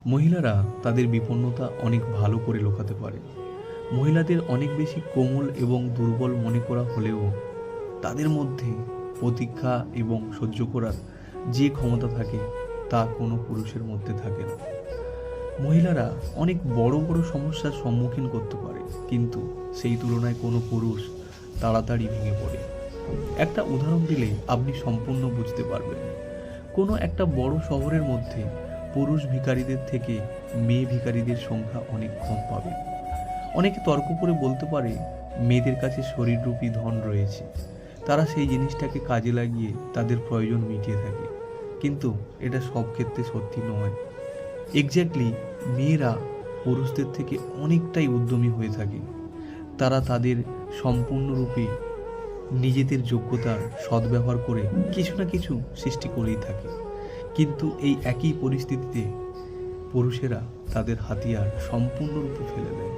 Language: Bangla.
মহিলারা তাদের বিপন্নতা অনেক ভালো করে লুকাতে পারে। মহিলাদের অনেক বেশি কোমল এবং দুর্বল মনে করা হলেও তাদের মধ্যে প্রতীক্ষা এবং সহ্য করার যে ক্ষমতা থাকে তা কোনো পুরুষের মধ্যে থাকে না। মহিলারা অনেক বড় বড় সমস্যার সম্মুখীন করতে পারে, কিন্তু সেই তুলনায় কোনো পুরুষ তাড়াতাড়ি ভেঙে পড়ে। একটা উদাহরণ দিলে আপনি সম্পূর্ণ বুঝতে পারবেন। কোনো একটা বড় শহরের মধ্যে পুরুষ ভিখারিদের থেকে মেয়ে ভিখারিদের সংখ্যা অনেক কম পাবেন। অনেকে তর্ক করে বলতে পারে মেয়েদের কাছে শরীররূপী ধন রয়েছে, তারা সেই জিনিসটাকে কাজে লাগিয়ে তাদের প্রয়োজন মিটিয়ে থাকে। কিন্তু এটা সব ক্ষেত্রে সত্যি নয়। এক্স্যাক্টলি, মেয়েরা পুরুষদের থেকে অনেকটাই উদ্যমী হয়ে থাকে। তারা তাদের সম্পূর্ণরূপে নিজেদের যোগ্যতার সদ্ব্যবহার করে কিছু না কিছু সৃষ্টি করেই থাকে। কিন্তু এই একই পরিস্থিতিতে পুরুষেরা তাদের হাতিয়ার সম্পূর্ণরূপে ফেলে দেয়।